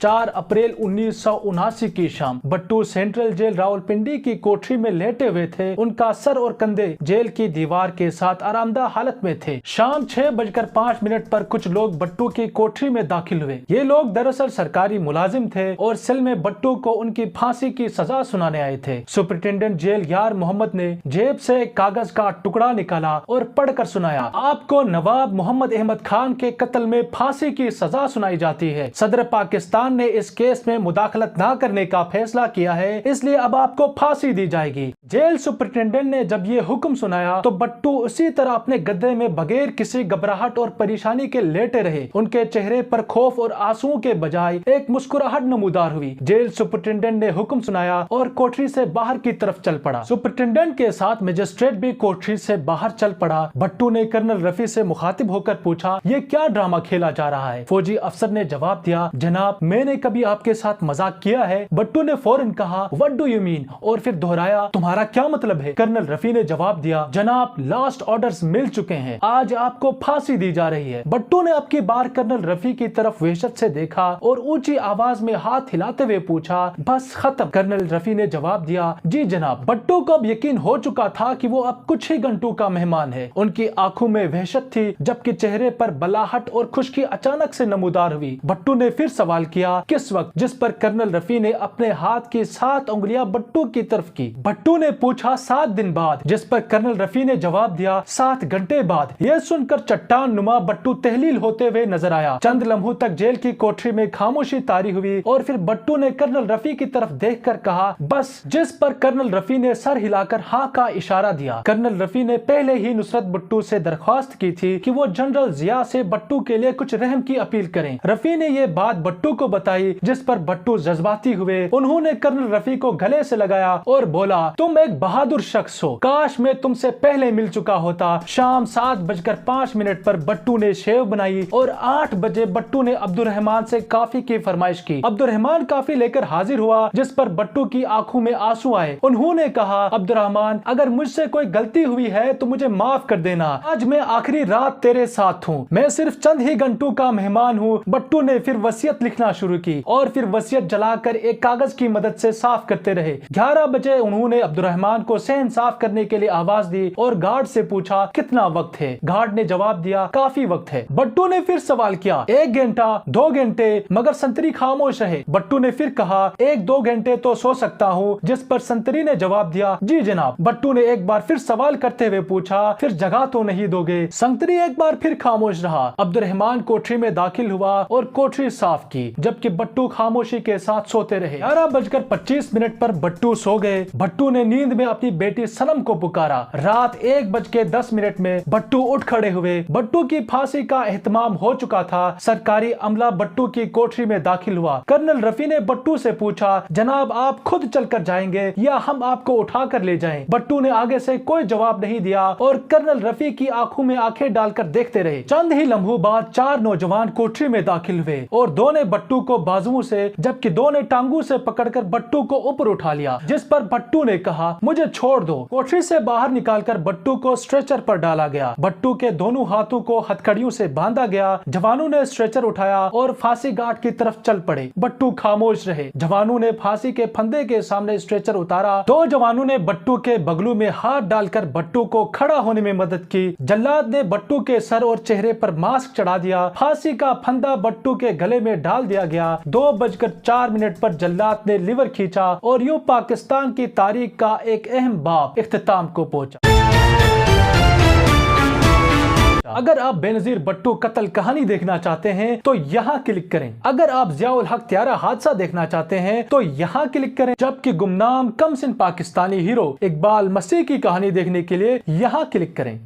4 अप्रैल 1979 की शाम Bhattu central jail Rawalpindi की कोठरी में लेटे हुए थे। उनका सर और कंधे जेल की दीवार के साथ आरामदा हालत में थे। शाम 6:05 पर कुछ लोग भट्टू की कोठरी में दाखिल हुए। ये लोग दरअसल सरकारी मुलाजिम थे और सेल में भट्टू को उनकी फांसी की सजा सुनाने आए थे। सुपरिटेंडेंट जेल यार मोहम्मद ने जेब से एक कागज का टुकड़ा निकाला और पढ़कर सुनाया, आपको नवाब मोहम्मद अहमद खान के कत्ल में फांसी की सजा सुनाई जाती है। सदर पाकिस्तान ने इस केस में मुदाखलत न करने का फैसला किया है, इसलिए अब आपको फांसी दी जाएगी। जेल सुपरिटेंडेंट ने जब ये हुक्म सुनाया तो भट्टू उसी तरह अपने गद्दे में बगैर किसी घबराहट और परेशानी के लेटे रहे। उनके चेहरे पर खौफ और आंसुओं के बजाय एक मुस्कुराहट नमूदार हुई। जेल सुपरिटेंडेंट ने हुक्म सुनाया और कोठरी से बाहर की तरफ चल पड़ा। सुपरिटेंडेंट के साथ मजिस्ट्रेट भी कोठरी से बाहर चल पड़ा। भट्टू ने कर्नल रफी से मुखातिब होकर पूछा, ये क्या ड्रामा खेला जा रहा है? फौजी अफसर ने जवाब दिया, जनाब मैंने कभी आपके साथ मजाक किया है? भट्टू ने फौरन कहा, व्हाट डू यू मीन? और फिर दोहराया, तुम्हारा क्या मतलब है? कर्नल रफी ने जवाब दिया, जनाब लास्ट ऑर्डर्स मिल चुके हैं, आज आपको फांसी दी जा रही है। भट्टू ने अब की बार कर्नल रफी की तरफ वहशत से देखा और ऊंची आवाज में हाथ हिलाते हुए पूछा, बस खत्म? कर्नल रफी ने जवाब दिया, जी जनाब। भट्टू को अब यकीन हो चुका था कि वो अब कुछ ही घंटों का मेहमान है। उनकी आंखों में वहशत थी जबकि चेहरे पर बलाहट और खुशकी अचानक से नमूदार हुई। भट्टू ने फिर सवाल किया, किस वक्त? जिस पर कर्नल रफी ने अपने हाथ की 7 उंगलियां भट्टू की तरफ की। भट्टू ने पूछा, 7 दिन बाद? जिस पर कर्नल रफी ने जवाब दिया, 7 घंटे बाद। यह सुनकर चट्टान नुमा भट्टू तहलील होते हुए नजर आया। चंद लम्हों तक जेल की कोठरी में खामोशी तारी हुई और फिर भट्टू ने कर्नल रफी की तरफ देखकर कहा, बस। जिस पर कर्नल रफी ने सर हिलाकर हाँ का इशारा दिया। कर्नल रफी ने पहले ही नुसरत भट्टू से दरख्वास्त की थी कि वो जनरल जिया से भट्टू के लिए कुछ रहम की अपील करें। रफी ने ये बात भट्टू को बताई, जिस पर भट्टू जज्बाती हुए। उन्होंने कर्नल रफी को गले से लगाया और बोला, तुम एक बहादुर शख्स हो, काश मैं तुमसे पहले मिल चुका होता। शाम 7:05 पर भट्टू ने शेव बनाई और 8 बजे भट्टू ने अब्दुर्रहमान से काफी की फरमाइश की। अब्दुर्रहमान काफी लेकर हाजिर हुआ, जिस पर भट्टू की आंखों में आंसू आए। उन्होंने कहा, अब्दुर्रहमान अगर मुझसे कोई गलती हुई है तो मुझे माफ कर देना। आज मैं आखिरी रात तेरे साथ हूँ, मैं सिर्फ चंद ही घंटों का मेहमान हूँ। भट्टू ने फिर वसीयत लिखना शुरू की और फिर वसीयत जलाकर एक कागज की मदद से साफ करते रहे। 11 बजे उन्होंने अब्दुर्रहमान को सहन साफ करने के लिए आवाज दी और गार्ड से पूछा, कितना वक्त है? गार्ड ने जवाब दिया, काफी वक्त है। भट्टू ने फिर सवाल किया, 1 घंटा, 2 घंटे? मगर संतरी खामोश रहे। भट्टू ने फिर कहा, 1-2 घंटे तो सो सकता हूँ। जिस पर संतरी ने जवाब दिया, जी जनाब। भट्टू ने एक बार फिर सवाल करते हुए पूछा, फिर जगह तो नहीं दोगे? संतरी एक बार फिर खामोश रहा। अब्दुर्रहमान कोठरी में दाखिल हुआ और कोठरी साफ की, जबकि भट्टू खामोशी के साथ सोते रहे। 11:25 पर भट्टू सो गए। भट्टू ने नींद में अपनी बेटी सनम को पुकारा। रात 1:10 में भट्टू उठ खड़े हुए। भट्टू की फांसी का एहतमाम हो चुका था। सरकारी अमला भट्टू की कोठरी में दाखिल हुआ। कर्नल रफी ने भट्टू से पूछा, जनाब आप खुद चलकर जाएंगे या हम आपको उठा कर ले जाएं? भट्टू ने आगे से कोई जवाब नहीं दिया और कर्नल रफी की आंखों में आंखें डालकर देखते रहे। चंद ही लम्हों बाद 4 नौजवान कोठरी में दाखिल हुए और 2 ने भट्टू को बाजुओं से जबकि 2 ने टांगों से पकड़कर भट्टू को ऊपर उठा लिया। जिस पर भट्टू ने कहा, मुझे छोड़ दो। कोठरी से बाहर निकालकर भट्टू को स्ट्रेचर पर डाला गया। भट्टू के दोनों हाथों को हथकड़ियों से बांधा गया। जवानों ने स्ट्रेचर उठाया और फांसी घाट की तरफ चल पड़े। भट्टू खामोश रहे। जवानों ने फांसी के फंदे के सामने स्ट्रेचर उतारा। 2 जवानों ने भट्टू के बगलों में हाथ डालकर भट्टू को खड़ा होने में मदद की। जल्लाद ने भट्टू के सर और चेहरे पर मास्क चढ़ा दिया। फांसी का फंदा भट्टू के गले में डाल दिया गया। 2:04 पर जल्लाद ने लिवर खींचा और यूं पाकिस्तान की तारीख का एक अहम बाब इख्तिताम को पहुंचा। अगर आप बेनजीर भट्टू कत्ल कहानी देखना चाहते हैं तो यहाँ क्लिक करें। अगर आप जियाउल हक त्यारा हादसा देखना चाहते हैं तो यहाँ क्लिक करें। जबकि गुमनाम कमसिन पाकिस्तानी हीरो इकबाल मसीह की कहानी देखने के लिए यहाँ क्लिक करें।